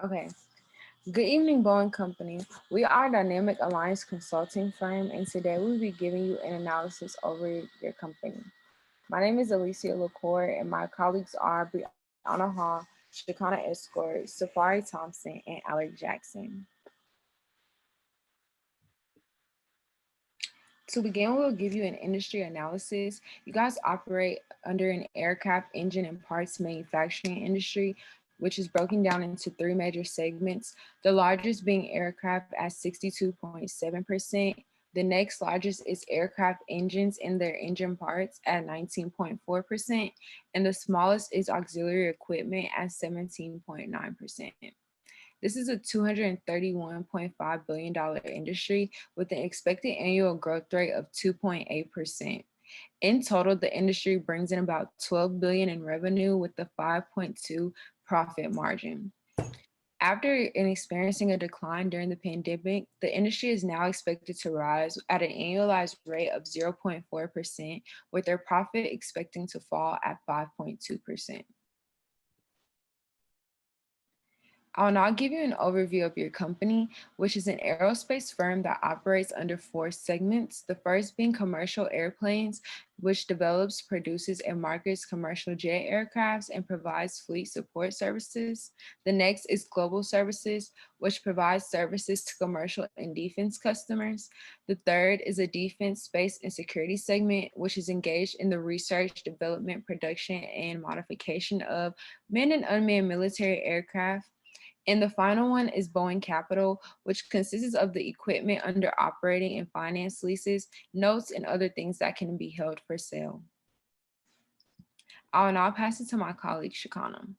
Okay. Good evening, Boeing Company. We are a dynamic alliance consulting firm, and today we'll be giving you an analysis over your company. My name is Alicia LaCour, and my colleagues are Brianna Hall, Shakana Escort, Safari Thompson, and Alec Jackson. To begin, we'll give you an industry analysis. You guys operate under an aircraft engine and parts manufacturing industry, which is broken down into three major segments. The largest being aircraft at 62.7%. The next largest is aircraft engines and their engine parts at 19.4%. And the smallest is auxiliary equipment at 17.9%. This is a $231.5 billion industry with an expected annual growth rate of 2.8%. In total, the industry brings in about $12 billion in revenue with a 5.2 profit margin. After experiencing a decline during the pandemic, the industry is now expected to rise at an annualized rate of 0.4%, with their profit expecting to fall at 5.2%. I'll now give you an overview of your company, which is an aerospace firm that operates under four segments. The first being commercial airplanes, which develops, produces, and markets commercial jet aircrafts and provides fleet support services. The next is global services, which provides services to commercial and defense customers. The third is a defense, space, and security segment, which is engaged in the research, development, production, and modification of manned and unmanned military aircraft. And the final one is Boeing Capital, which consists of the equipment under operating and finance leases, notes, and other things that can be held for sale. I'll now pass it to my colleague, Shakana.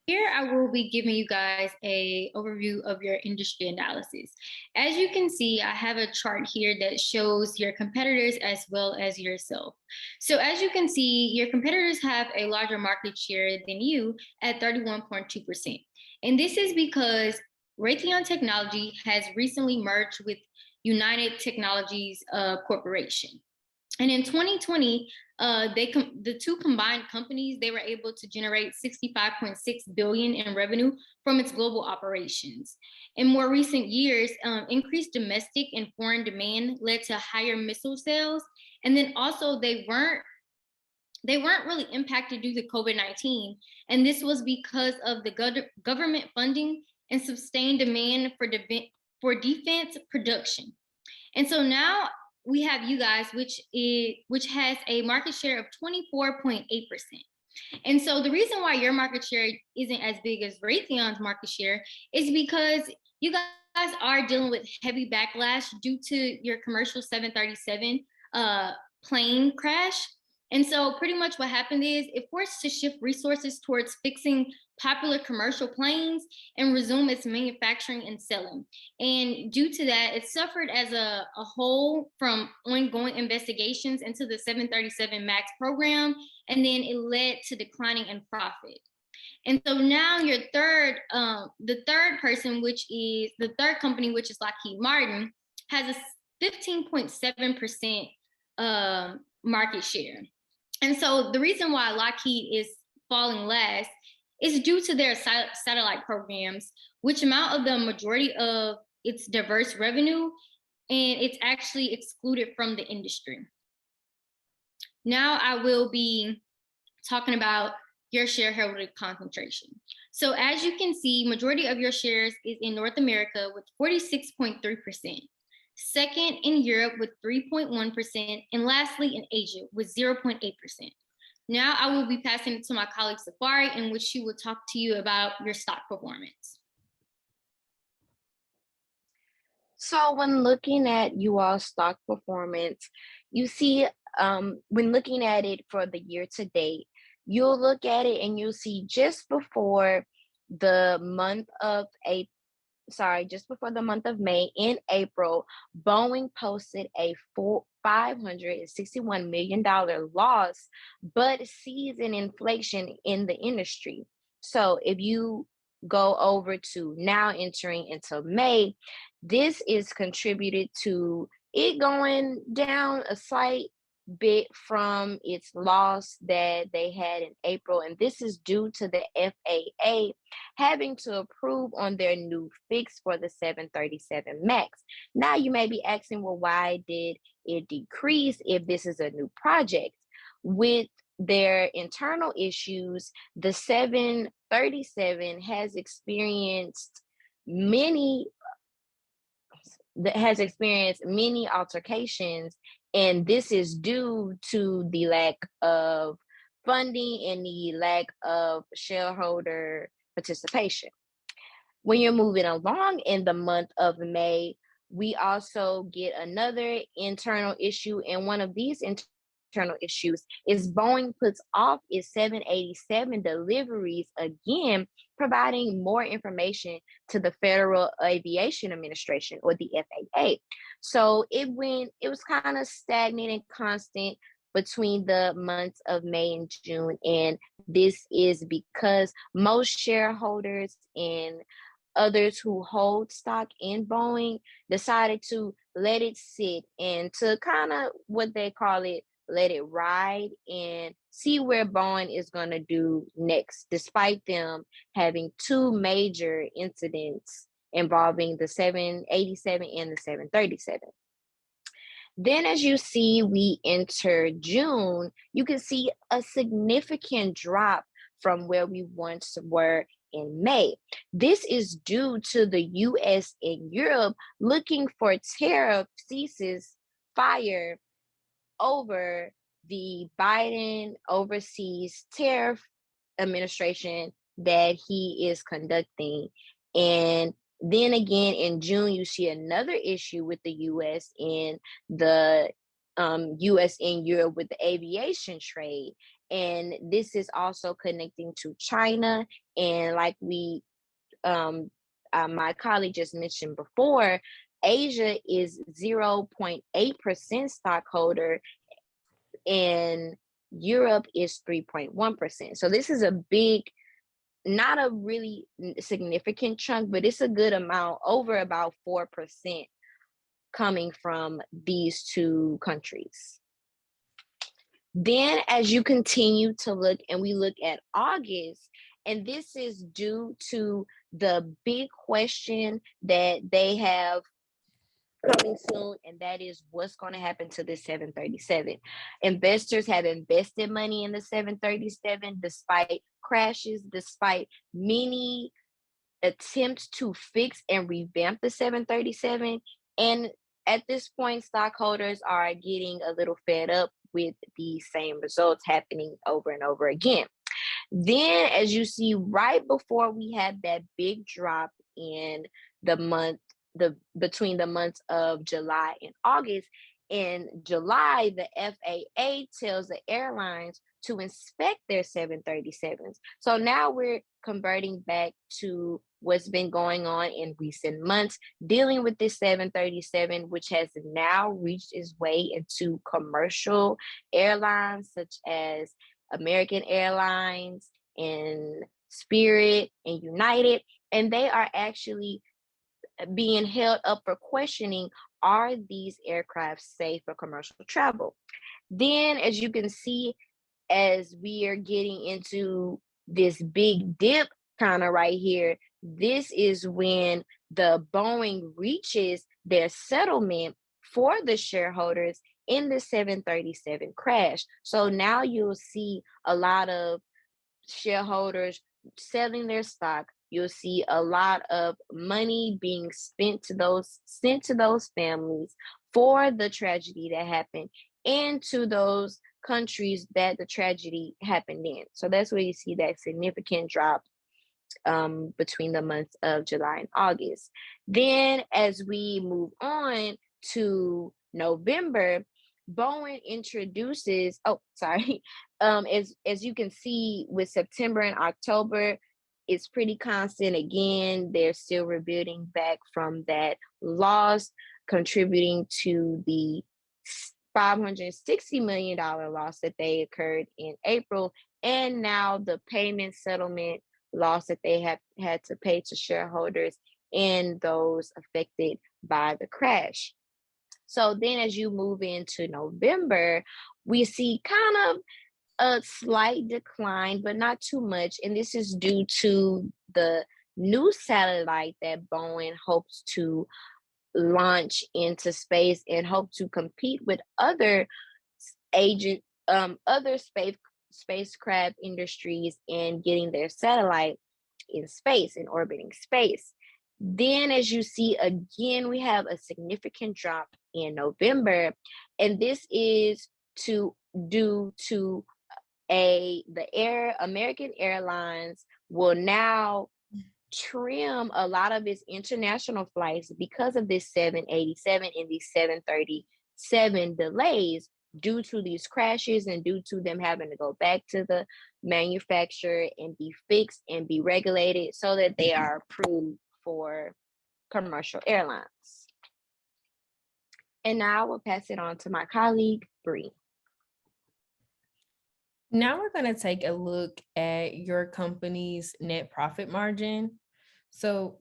Here I will be giving you guys an overview of your industry analysis. As you can see, I have a chart here that shows your competitors as well as yourself. So as you can see, your competitors have a larger market share than you at 31.2%. And this is because Raytheon Technology has recently merged with United Technologies Corporation. And in 2020, the two combined companies, they were able to generate 65.6 billion in revenue from its global operations. In more recent years, increased domestic and foreign demand led to higher missile sales. And then also they weren't really impacted due to COVID-19. And this was because of the government funding and sustained demand for defense production. And so now we have you guys, which has a market share of 24.8%. And so the reason why your market share isn't as big as Raytheon's market share is because you guys are dealing with heavy backlash due to your commercial 737 plane crash. And so pretty much what happened is it forced to shift resources towards fixing popular commercial planes and resume its manufacturing and selling. And due to that, it suffered as a whole from ongoing investigations into the 737 MAX program, and then it led to declining in profit. And so now your the third company, which is Lockheed Martin, has a 15.7% market share. And so the reason why Lockheed is falling last is due to their satellite programs, which amount of the majority of its diverse revenue, and it's actually excluded from the industry. Now I will be talking about your shareholder concentration. So as you can see, majority of your shares is in North America with 46.3%. Second in Europe with 3.1%, and lastly in Asia with 0.8%. Now I will be passing it to my colleague Safari, in which she will talk to you about your stock performance. So when looking at you all stock performance, you see when looking at it for the year to date, you'll look at it and you'll see just before the month of May, in April, Boeing posted a $561 million loss, but sees an inflation in the industry. So if you go over to now entering into May, this is contributed to it going down a slight bit from its loss that they had in April, and this is due to the FAA having to approve on their new fix for the 737 MAX. Now, you may be asking, well, why did it decrease if this is a new project? With their internal issues, the 737 many has experienced many altercations, and this is due to the lack of funding and the lack of shareholder participation. When you're moving along in the month of May, we also get another internal issue, and one of these internal issues is Boeing puts off its 787 deliveries again, providing more information to the Federal Aviation Administration, or the FAA. So it was kind of stagnant and constant between the months of May and June, and this is because most shareholders and others who hold stock in Boeing decided to let it sit and to kind of, what they call it, let it ride and see where Boeing is going to do next, despite them having two major incidents involving the 787 and the 737. Then, as you see, we enter June, you can see a significant drop from where we once were in May. This is due to the US and Europe looking for tariff ceasefire over the Biden overseas tariff administration that he is conducting. And then again in June, you see another issue with the US and the US and Europe with the aviation trade. And this is also connecting to China. And like my colleague just mentioned before, Asia is 0.8% stockholder and Europe is 3.1%. So this is a big, not a really significant chunk, but it's a good amount, over about 4% coming from these two countries. Then as you continue to look, and we look at August, and this is due to the big question that they have coming soon, and that is what's going to happen to the 737. Investors have invested money in the 737 despite crashes, despite many attempts to fix and revamp the 737. And at this point, stockholders are getting a little fed up with the same results happening over and over again. Then, as you see, right before we had that big drop in between the months of July and August, in July, the FAA tells the airlines to inspect their 737s. So now we're converting back to what's been going on in recent months, dealing with this 737, which has now reached its way into commercial airlines such as American Airlines and Spirit and United. And they are actually being held up for questioning, are these aircraft safe for commercial travel? Then, as you can see, as we are getting into this big dip kind of right here, this is when the Boeing reaches their settlement for the shareholders in the 737 crash. So now you'll see a lot of shareholders selling their stock. You'll see a lot of money being sent to those families for the tragedy that happened, and to those countries that the tragedy happened in. So that's where you see that significant drop between the months of July and August. Then as we move on to November, Boeing introduces, as you can see with September and October, it's pretty constant. Again, they're still rebuilding back from that loss, contributing to the $560 million loss that they incurred in April, and now the payment settlement loss that they have had to pay to shareholders and those affected by the crash. So then as you move into November, we see kind of a slight decline, but not too much. And this is due to the new satellite that Boeing hopes to launch into space and hope to compete with other agent other spacecraft industries in getting their satellite in space and orbiting space. Then as you see again, we have a significant drop in November, and this is to due to a the air American Airlines will now trim a lot of its international flights because of this 787 and these 737 delays due to these crashes and due to them having to go back to the manufacturer and be fixed and be regulated so that they are approved for commercial airlines. And now I will pass it on to my colleague, Bree. Now we're going to take a look at your company's net profit margin. So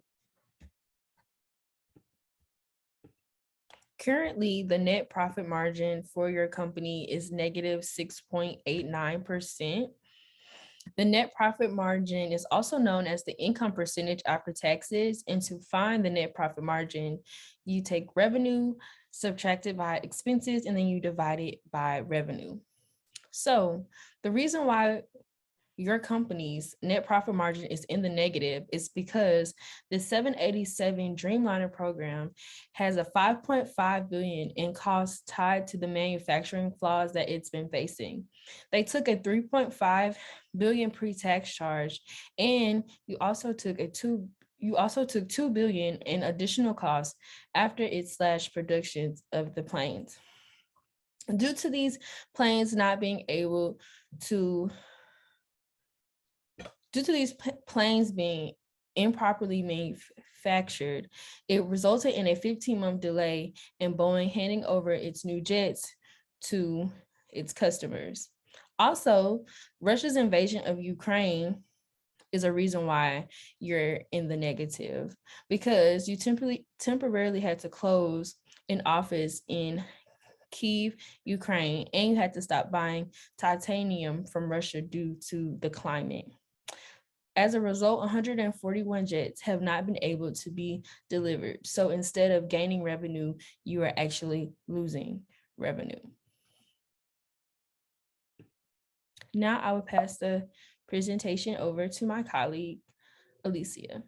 currently, the net profit margin for your company is negative 6.89%. The net profit margin is also known as the income percentage after taxes. And to find the net profit margin, you take revenue, subtract it by expenses, and then you divide it by revenue. So the reason why your company's net profit margin is in the negative is because the 787 Dreamliner program has a 5.5 billion in costs tied to the manufacturing flaws that it's been facing. They took a 3.5 billion pre-tax charge, and you also took 2 billion in additional costs after it slashed productions of the planes. Due to these planes not being able to Due to these planes being improperly manufactured, it resulted in a 15-month delay in Boeing handing over its new jets to its customers. Also, Russia's invasion of Ukraine is a reason why you're in the negative, because you temporarily had to close an office in Kyiv, Ukraine, and you had to stop buying titanium from Russia due to the climate. As a result, 141 jets have not been able to be delivered. So instead of gaining revenue, you are actually losing revenue. Now I will pass the presentation over to my colleague, Alicia.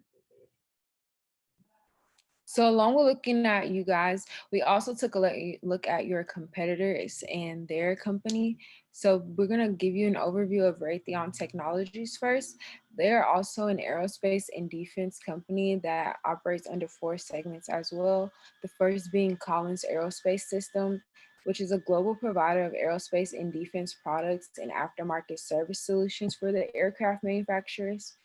So along with looking at you guys, we also took a look at your competitors and their company. So we're going to give you an overview of Raytheon Technologies first. They're also an aerospace and defense company that operates under 4 segments as well. The first being Collins Aerospace System, which is a global provider of aerospace and defense products and aftermarket service solutions for the aircraft manufacturers.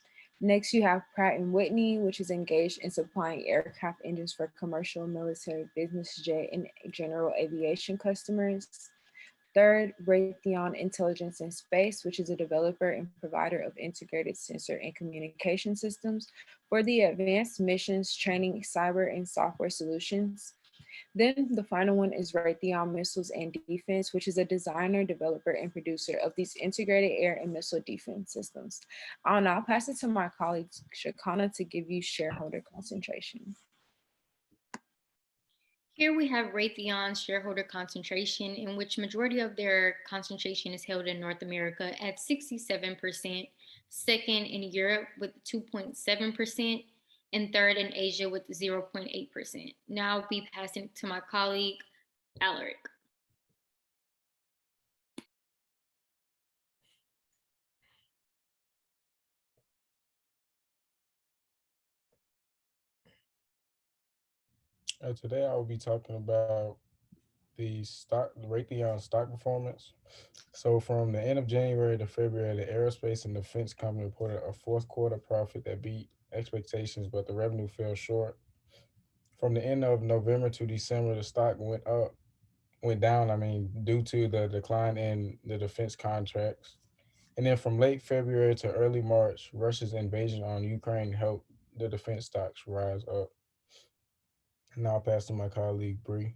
Next, you have Pratt & Whitney, which is engaged in supplying aircraft engines for commercial, military, business jet, and general aviation customers. Third, Raytheon Intelligence and Space, which is a developer and provider of integrated sensor and communication systems for the advanced missions, training, cyber, and software solutions. Then the final one is Raytheon Missiles and Defense, which is a designer, developer, and producer of these integrated air and missile defense systems. I'll now pass it to my colleague, Shakana, to give you shareholder concentration. Here we have Raytheon's shareholder concentration, in which majority of their concentration is held in North America at 67%, second in Europe with 2.7%, and third in Asia with 0.8%. Now I'll be passing it to my colleague, Alaric. Today I will be talking about the Raytheon stock performance. So from the end of January to February, the aerospace and defense company reported a fourth quarter profit that beat expectations, but the revenue fell short. From the end of November to December, the stock went down, due to the decline in the defense contracts. And then from late February to early March, Russia's invasion on Ukraine helped the defense stocks rise up. And now I'll pass to my colleague, Bree.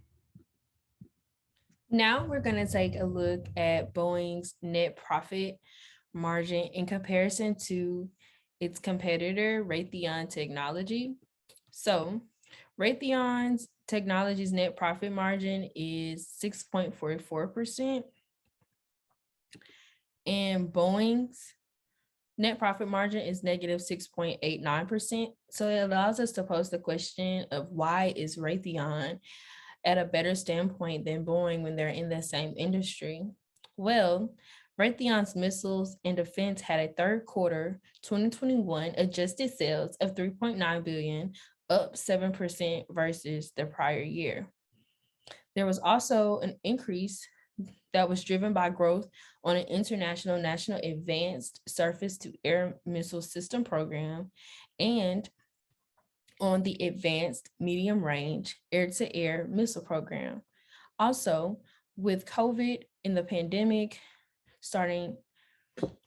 Now we're going to take a look at Boeing's net profit margin in comparison to its competitor, Raytheon Technology. So Raytheon's Technology's net profit margin is 6.44%, and Boeing's net profit margin is negative 6.89%. So it allows us to pose the question of why is Raytheon at a better standpoint than Boeing when they're in the same industry? Well, Raytheon's missiles and defense had a third quarter 2021 adjusted sales of 3.9 billion, up 7% versus the prior year. There was also an increase that was driven by growth on an international national advanced surface to air missile system program and on the advanced medium range air to air missile program. Also, with COVID and the pandemic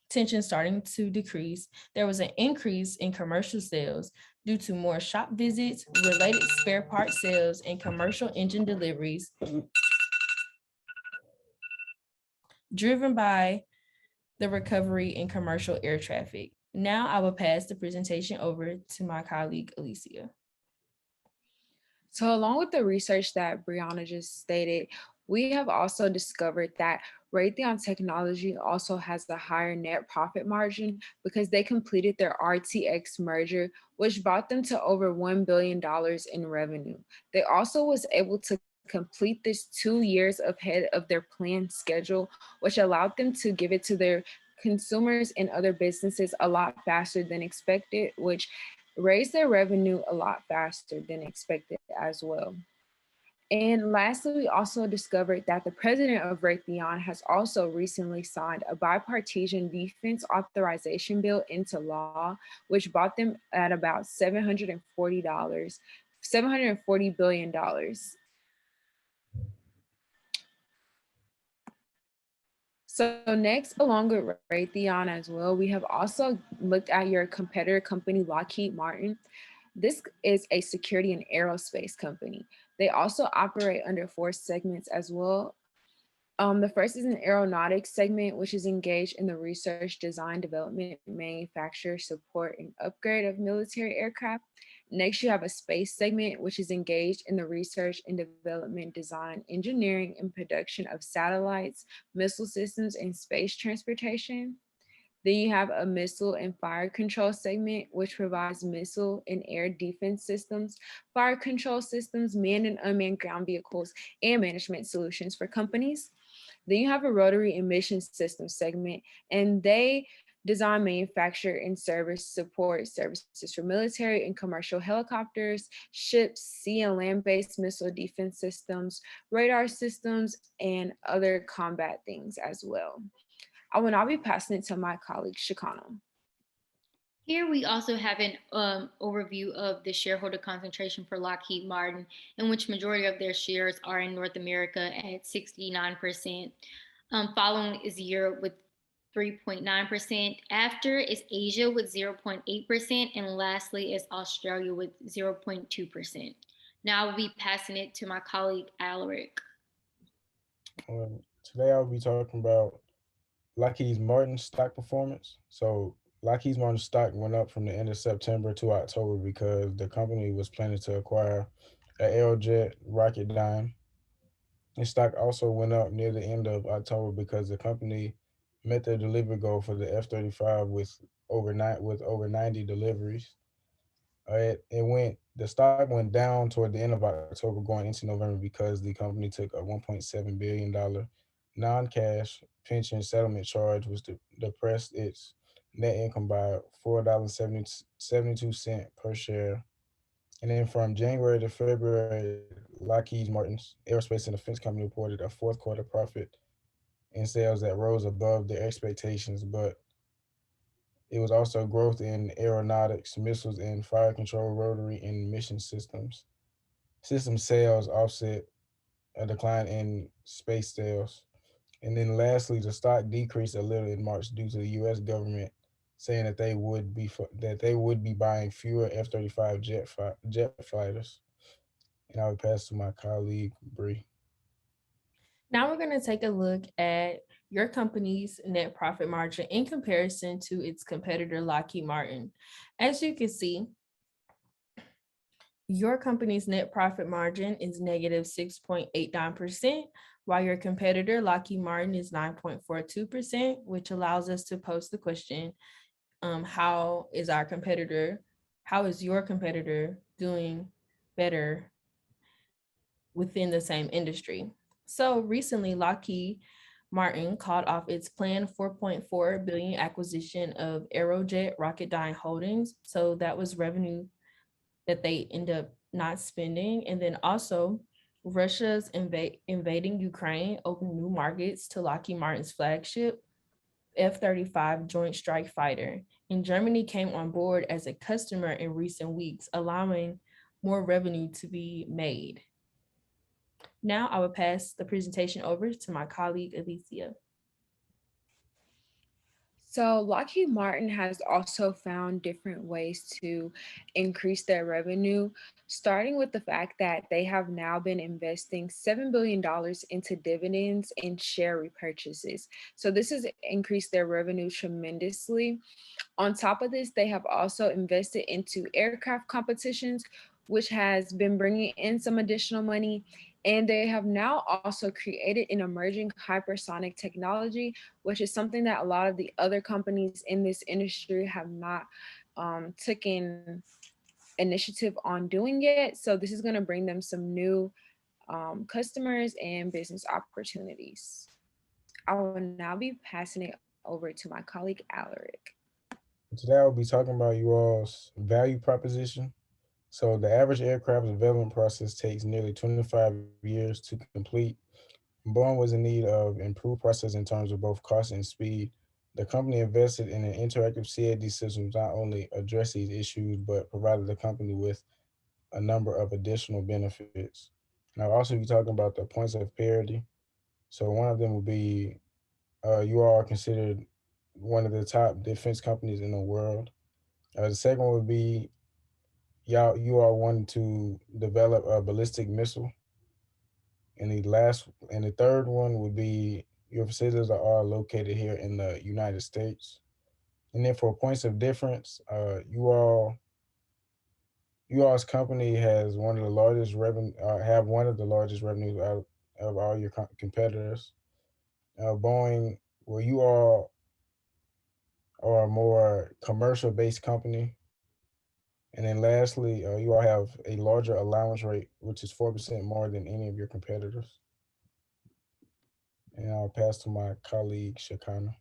tension starting to decrease, there was an increase in commercial sales due to more shop visits, related spare part sales, and commercial engine deliveries driven by the recovery in commercial air traffic. Now I will pass the presentation over to my colleague, Alicia. So along with the research that Brianna just stated, we have also discovered that Raytheon Technology also has a higher net profit margin because they completed their RTX merger, which brought them to over $1 billion in revenue. They also was able to complete this 2 years ahead of their planned schedule, which allowed them to give it to their consumers and other businesses a lot faster than expected, which raised their revenue a lot faster than expected as well. And lastly, we also discovered that the president of Raytheon has also recently signed a bipartisan defense authorization bill into law, which bought them at about $740 billion. So next, along with Raytheon as well, we have also looked at your competitor company, Lockheed Martin. This is a security and aerospace company. They also operate under 4 segments as well. The first is an aeronautics segment, which is engaged in the research, design, development, manufacture, support, and upgrade of military aircraft. Next, you have a space segment, which is engaged in the research and development, design, engineering, and production of satellites, missile systems, and space transportation. Then you have a missile and fire control segment, which provides missile and air defense systems, fire control systems, manned and unmanned ground vehicles, and management solutions for companies. Then you have a rotary emission system segment, and they design, manufacture, and service support services for military and commercial helicopters, ships, sea and land-based missile defense systems, radar systems, and other combat things as well. I will now be passing it to my colleague, Shikano. Here we also have an overview of the shareholder concentration for Lockheed Martin, in which majority of their shares are in North America at 69%. Following is Europe with 3.9%. After is Asia with 0.8%. And lastly is Australia with 0.2%. Now I'll be passing it to my colleague, Alaric. Today I'll be talking about Lockheed Martin's stock performance. So Lockheed Martin's stock went up from the end of September to October because the company was planning to acquire an Aerojet Rocketdyne. Its stock also went up near the end of October because the company met their delivery goal for the F-35 with over 90 deliveries. The stock went down toward the end of October going into November because the company took a $1.7 billion non-cash pension settlement charge, which depressed its net income by $4.72 per share. And then from January to February, Lockheed Martin's aerospace and defense company reported a fourth quarter profit in sales that rose above their expectations, but it was also growth in aeronautics, missiles, and fire control, rotary, and mission systems. System sales offset a decline in space sales. And then lastly, the stock decreased a little in March due to the U.S. government saying that they would be buying fewer F-35 jet fighters. And I would pass to my colleague, Bree. Now we're going to take a look at your company's net profit margin in comparison to its competitor, Lockheed Martin. As you can see, your company's net profit margin is negative 6.89%, while your competitor, Lockheed Martin, is 9.42%, which allows us to pose the question, how is your competitor doing better within the same industry? So recently, Lockheed Martin called off its planned $4.4 billion acquisition of Aerojet Rocketdyne Holdings. So that was revenue that they end up not spending. And then also Russia's invading Ukraine opened new markets to Lockheed Martin's flagship F-35 Joint Strike Fighter. And Germany came on board as a customer in recent weeks, allowing more revenue to be made. Now I will pass the presentation over to my colleague, Alicia. So Lockheed Martin has also found different ways to increase their revenue, starting with the fact that they have now been investing $7 billion into dividends and share repurchases. So this has increased their revenue tremendously. On top of this, they have also invested into aircraft competitions, which has been bringing in some additional money. And they have now also created an emerging hypersonic technology, which is something that a lot of the other companies in this industry have not taken initiative on doing yet. So this is going to bring them some new customers and business opportunities. I will now be passing it over to my colleague, Alaric. Today I'll be talking about you all's value proposition. So the average aircraft development process takes nearly 25 years to complete. Boeing was in need of improved process in terms of both cost and speed. The company invested in an interactive CAD system to not only address these issues, but provided the company with a number of additional benefits. And I'll also be talking about the points of parity. So one of them will be you all are considered one of the top defense companies in the world. The second one would be you are wanting to develop a ballistic missile. And the third one would be your facilities are all located here in the United States. And then for points of difference, you all's company has one of the largest have one of the largest revenues out of all your competitors. Boeing, well, you all are a more commercial-based company. And then lastly, you all have a larger allowance rate, which is 4% more than any of your competitors. And I'll pass to my colleague, Shakana.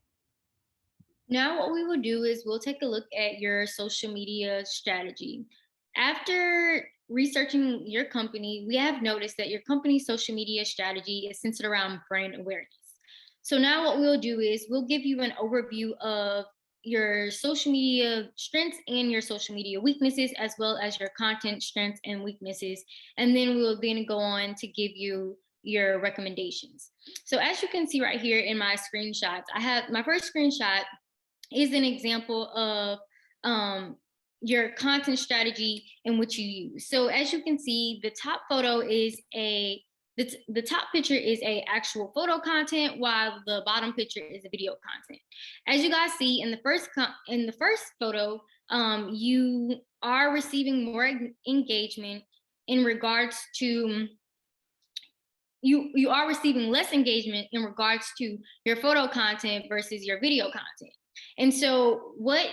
Now, what we will do is we'll take a look at your social media strategy. After researching your company, we have noticed that your company's social media strategy is centered around brand awareness. So now what we'll do is we'll give you an overview of your social media strengths and your social media weaknesses, as well as your content strengths and weaknesses. And then we'll then go on to give you your recommendations. So as you can see right here in my screenshots, I have my first screenshot is an example of your content strategy and what you use. So as you can see, the top photo is the top picture is a actual photo content, while the bottom picture is a video content. As you guys see in the first photo, you are receiving more engagement in regards to you are receiving less engagement in regards to your photo content versus your video content. And so what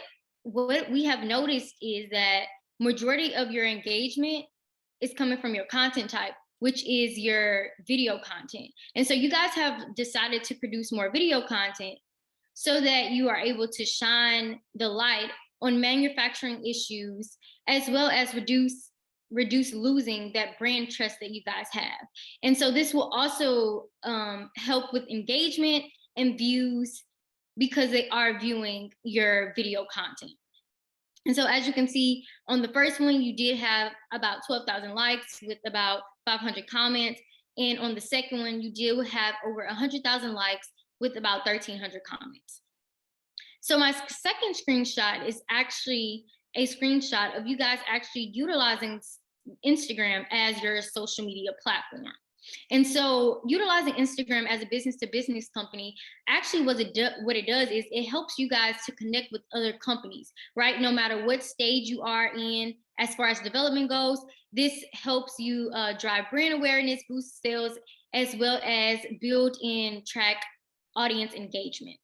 we have noticed is that majority of your engagement is coming from your content type, which is your video content. And so you guys have decided to produce more video content so that you are able to shine the light on manufacturing issues, as well as reduce losing that brand trust that you guys have. And so this will also help with engagement and views, because they are viewing your video content. And so as you can see on the first one, you did have about 12,000 likes with about 500 comments. And on the second one, you did have over 100,000 likes with about 1,300 comments. So my second screenshot is actually a screenshot of you guys actually utilizing Instagram as your social media platform. And so utilizing Instagram as a business to business company, actually what it does is it helps you guys to connect with other companies, right? No matter what stage you are in as far as development goes, this helps you drive brand awareness, boost sales, as well as build and track audience engagement.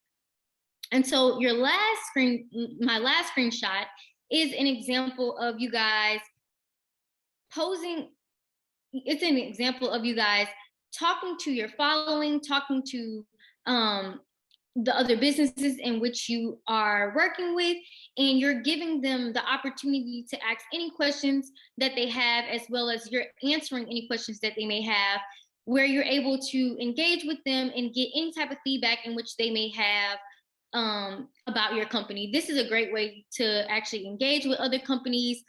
And so my last screenshot is an example of you guys posing. It's an example of you guys talking to your following, talking to the other businesses in which you are working with, and you're giving them the opportunity to ask any questions that they have, as well as you're answering any questions that they may have, where you're able to engage with them and get any type of feedback in which they may have about your company. This is a great way to actually engage with other companies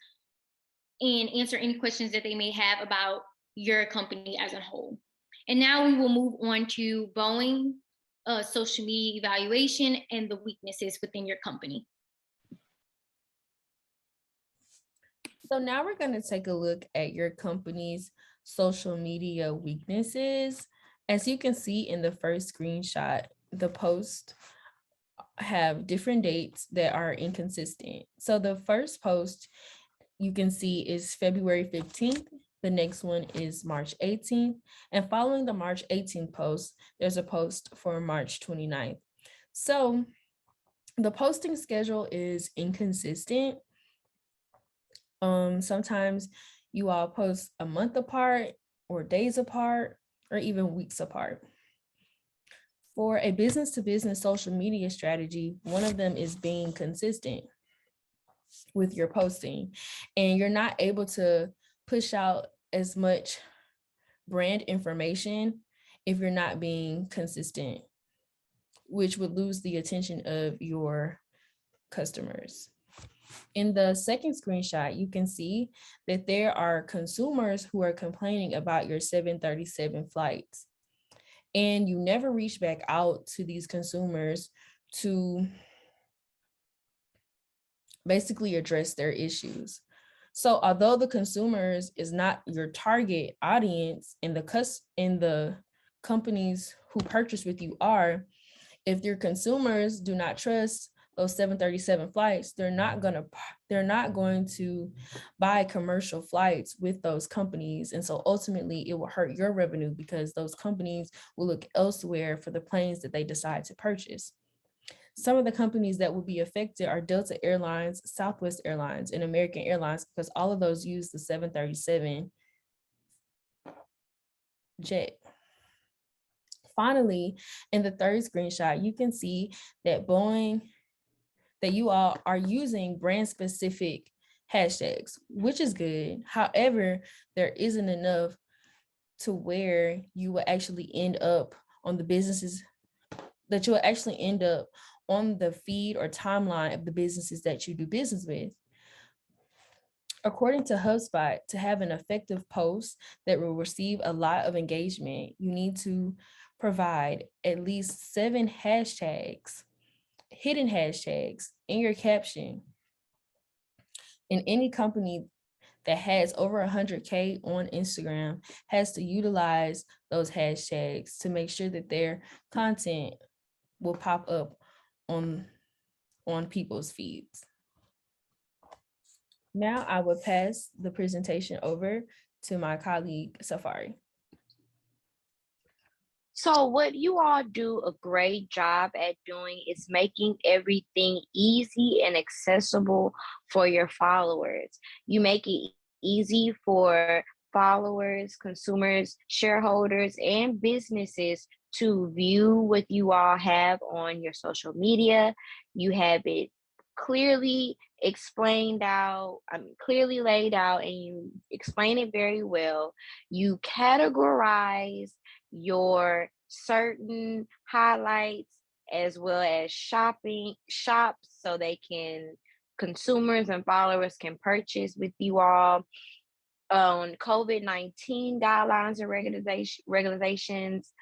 and answer any questions that they may have about your company as a whole. And now we will move on to Boeing, social media evaluation and the weaknesses within your company. So now we're going to take a look at your company's social media weaknesses. As you can see in the first screenshot, the posts have different dates that are inconsistent. So the first post you can see is February 15th. The next one is March 18th. And following the March 18th post, there's a post for March 29th. So the posting schedule is inconsistent. Sometimes you all post a month apart or days apart or even weeks apart. For a business-to-business social media strategy, one of them is being consistent with your posting, and you're not able to push out as much brand information if you're not being consistent, which would lose the attention of your customers. In the second screenshot, you can see that there are consumers who are complaining about your 737 flights, and you never reach back out to these consumers to basically address their issues. So although the consumers is not your target audience and the companies who purchase with you are, if your consumers do not trust those 737 flights, they're not going to buy commercial flights with those companies. And so ultimately it will hurt your revenue because those companies will look elsewhere for the planes that they decide to purchase. Some of the companies that will be affected are Delta Airlines, Southwest Airlines, and American Airlines, because all of those use the 737 jet. Finally, in the third screenshot, you can see that you all are using brand specific hashtags, which is good. However, there isn't enough to where you will actually end up on the businesses that you will actually end up on the feed or timeline of the businesses that you do business with. According to HubSpot, to have an effective post that will receive a lot of engagement, you need to provide at least 7 hashtags, hidden hashtags in your caption. And any company that has over 100K on Instagram has to utilize those hashtags to make sure that their content will pop up on people's feeds. Now I will pass the presentation over to my colleague, Safari. So what you all do a great job at doing is making everything easy and accessible for your followers. You make it easy for followers, consumers, shareholders, and businesses to view what you all have on your social media. You have it clearly explained out, clearly laid out, and you explain it very well. You categorize your certain highlights as well as shops so consumers and followers can purchase with you all on COVID-19 guidelines and regulations,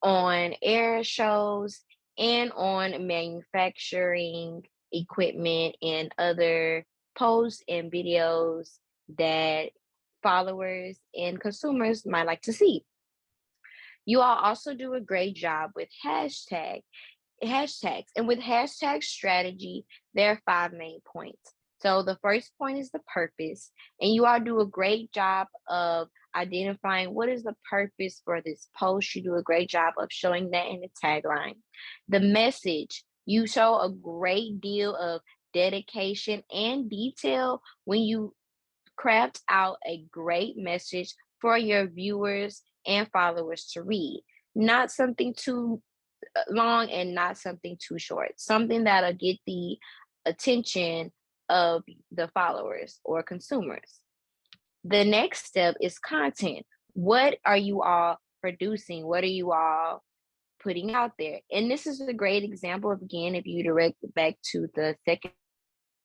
on air shows, and on manufacturing equipment and other posts and videos that followers and consumers might like to see. You all also do a great job with hashtags. And with hashtag strategy, there are 5 main points. So the first point is the purpose, and you all do a great job of identifying what is the purpose for this post. You do a great job of showing that in the tagline. The message, you show a great deal of dedication and detail when you craft out a great message for your viewers and followers to read. Not something too long and not something too short. Something that'll get the attention of the followers or consumers. The next step is content. What are you all producing? What are you all putting out there? And this is a great example of, again, if you direct back to the second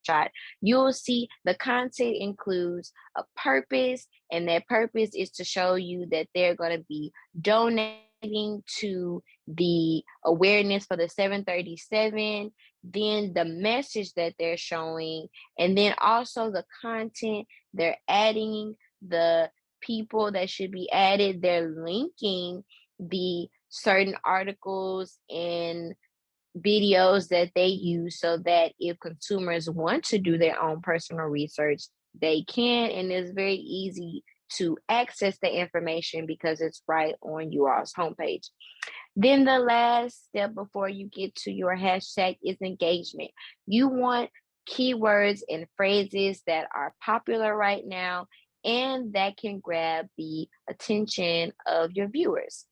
shot, you'll see the content includes a purpose, and that purpose is to show you that they're going to be donating to the awareness for the 737, then the message that they're showing, and then also the content they're adding, the people that should be added, they're linking the certain articles and videos that they use so that if consumers want to do their own personal research, they can. And it's very easy to access the information because it's right on you all's homepage. Then the last step before you get to your hashtag is engagement. You want keywords and phrases that are popular right now and that can grab the attention of your viewers.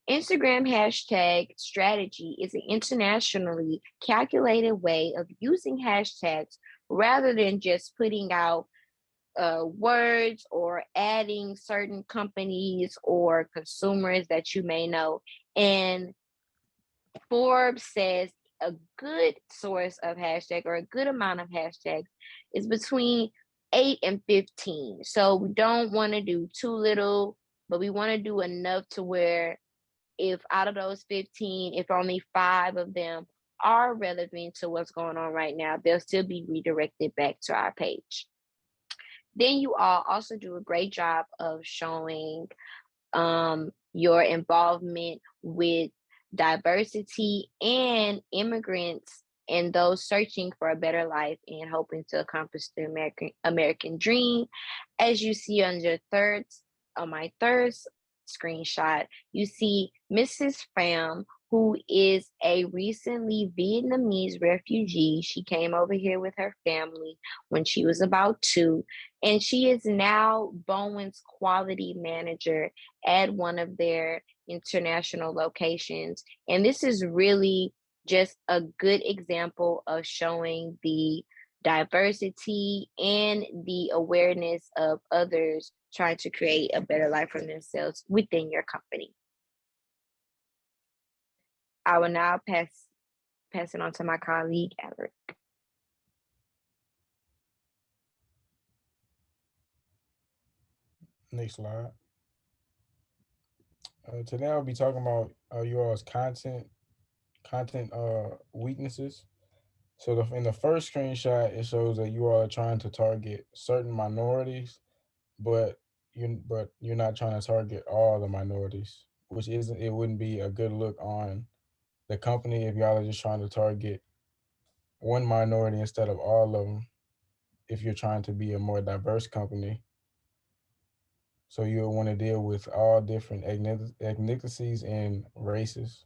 Instagram hashtag strategy is an internationally calculated way of using hashtags rather than just putting out words or adding certain companies or consumers that you may know. And Forbes says a good source of hashtag or a good amount of hashtags is between 8 and 15. So we don't want to do too little, but we want to do enough to where if out of those 15, if only 5 of them are relevant to what's going on right now, they'll still be redirected back to our page. Then you all also do a great job of showing your involvement with diversity and immigrants and those searching for a better life and hoping to accomplish the American dream. As you see on my third screenshot, you see Mrs. Pham, who is a recently Vietnamese refugee. She came over here with her family when she was about 2, and she is now Bowen's quality manager at one of their international locations. And this is really just a good example of showing the diversity and the awareness of others trying to create a better life for themselves within your company. I will now pass it on to my colleague, Albert. Next slide. Today I'll be talking about you all's content weaknesses. So in the first screenshot, it shows that you all are trying to target certain minorities, but you're not trying to target all the minorities, which isn't it wouldn't be a good look on the company if y'all are just trying to target one minority instead of all of them. If you're trying to be a more diverse company, so you'll want to deal with all different ethnicities and races.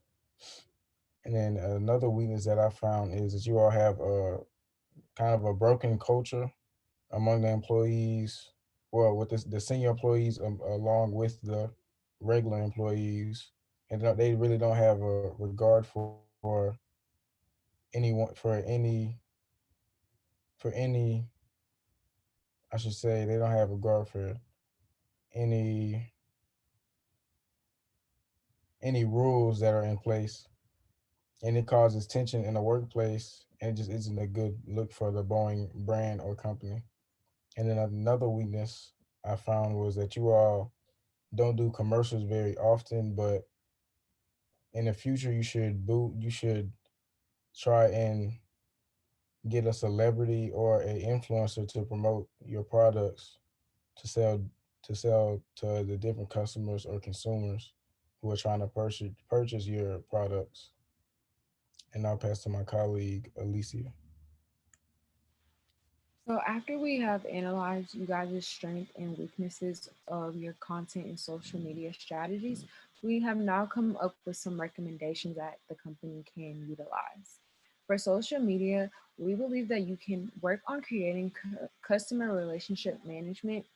And then another weakness that I found is that you all have a kind of a broken culture among the employees, well, with the senior employees along with the regular employees, and they really don't have a regard for anyone for any. I should say they don't have regard for any any rules that are in place, and it causes tension in the workplace, and it just isn't a good look for the Boeing brand or company. And then another weakness I found was that you all don't do commercials very often, but in the future you should try and get a celebrity or a influencer to promote your products to sell to the different customers or consumers who are trying to purchase your products. And I'll pass to my colleague, Alicia. So after we have analyzed you guys' strengths and weaknesses of your content and social media strategies, we have now come up with some recommendations that the company can utilize. For social media, we believe that you can work on creating customer relationship management.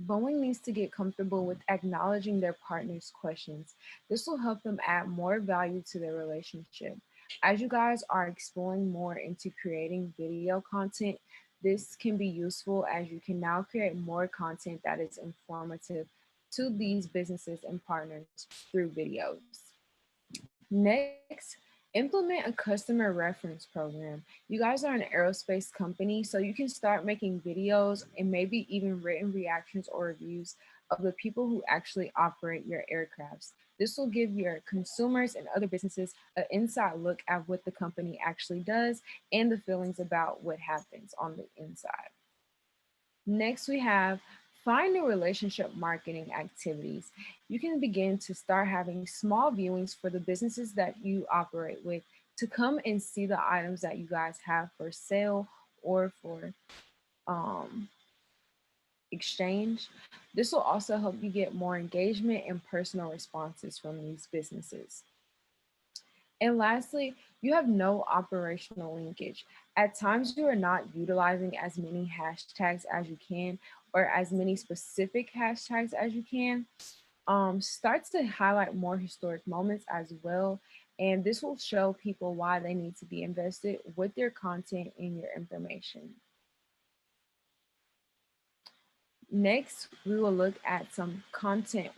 Boeing needs to get comfortable with acknowledging their partners' questions. This will help them add more value to their relationship. As you guys are exploring more into creating video content, this can be useful as you can now create more content that is informative to these businesses and partners through videos. Next, implement a customer reference program. You guys are an aerospace company, so you can start making videos and maybe even written reactions or reviews of the people who actually operate your aircrafts. This will give your consumers and other businesses an inside look at what the company actually does and the feelings about what happens on the inside. Next, we have find new relationship marketing activities. You can begin to start having small viewings for the businesses that you operate with to come and see the items that you guys have for sale or for um, exchange. This will also help you get more engagement and personal responses from these businesses. And lastly, you have no operational linkage. At times, you are not utilizing as many hashtags as you can or as many specific hashtags as you can. Start to highlight more historic moments as well. And this will show people why they need to be invested with your content and your information. Next, we will look at some content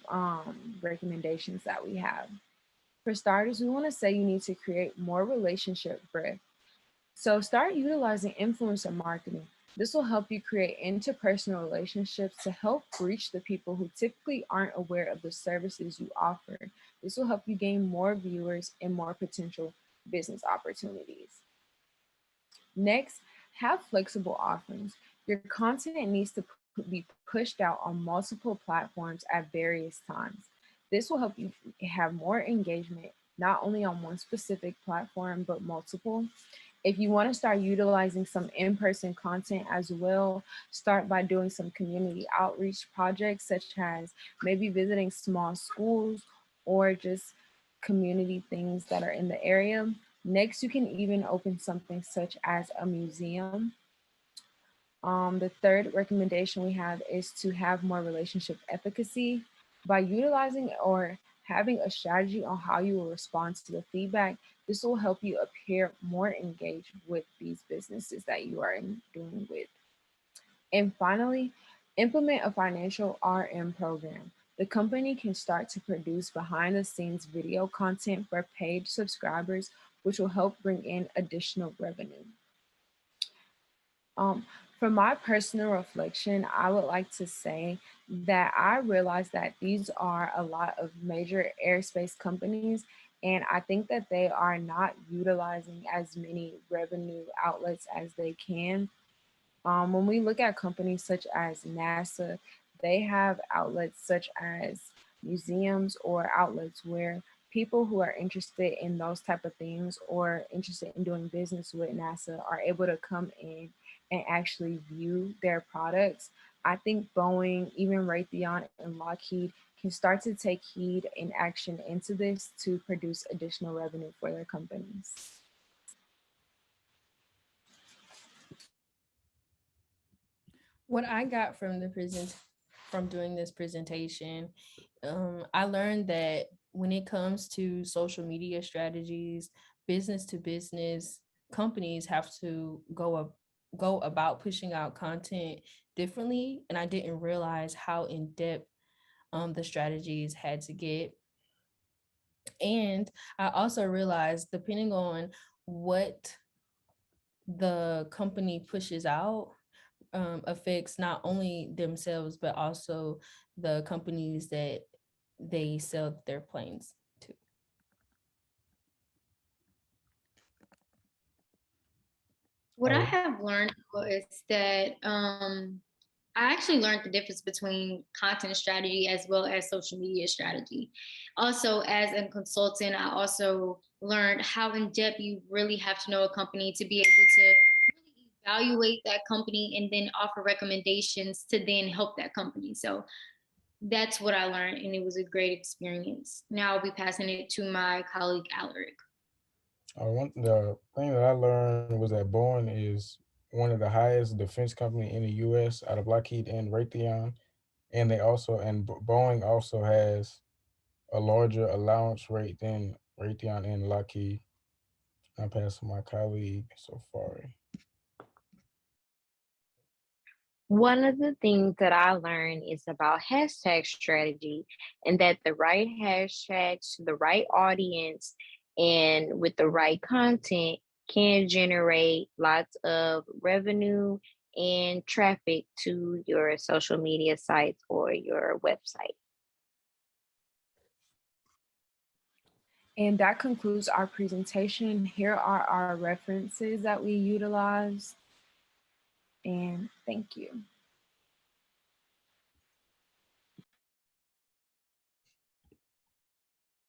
recommendations that we have. For starters, we want to say you need to create more relationship breadth. So start utilizing influencer marketing. This will help you create interpersonal relationships to help reach the people who typically aren't aware of the services you offer. This will help you gain more viewers and more potential business opportunities. Next, have flexible offerings. Your content needs to be pushed out on multiple platforms at various times. This will help you have more engagement, not only on one specific platform, but multiple. If you want to start utilizing some in-person content as well, start by doing some community outreach projects, such as maybe visiting small schools or just community things that are in the area. Next, you can even open something such as a museum. The third recommendation we have is to have more relationship efficacy. By utilizing or having a strategy on how you will respond to the feedback, this will help you appear more engaged with these businesses that you are doing with. And finally, implement a financial RM program. The company can start to produce behind the scenes video content for paid subscribers, which will help bring in additional revenue. Um, from my personal reflection, I would like to say that I realized that these are a lot of major aerospace companies, and I think that they are not utilizing as many revenue outlets as they can. When we look at companies such as NASA, they have outlets such as museums or outlets where people who are interested in those type of things or interested in doing business with NASA are able to come in and actually view their products. I think Boeing, even Raytheon and Lockheed can start to take heed and action into this to produce additional revenue for their companies. What I got from from doing this presentation, I learned that when it comes to social media strategies, business to business companies have to go about pushing out content differently, and I didn't realize how in depth the strategies had to get. And I also realized, depending on what the company pushes out, affects not only themselves but also the companies that they sell their planes to. What I Oh, have learned is that I actually learned the difference between content strategy as well as social media strategy. Also, as a consultant, I also learned how in depth you really have to know a company to be able to really evaluate that company and then offer recommendations to then help that company. So that's what I learned, and it was a great experience. Now I'll be passing it to my colleague Alaric. The thing that I learned was that Boeing is one of the highest defense company in the U.S. out of Lockheed and Raytheon, and Boeing also has a larger allowance rate than Raytheon and Lockheed. I pass to my colleague Safari. One of the things that I learned is about hashtag strategy, and that the right hashtags to the right audience and with the right content can generate lots of revenue and traffic to your social media sites or your website. And that concludes our presentation. Here are our references that we utilized. And thank you.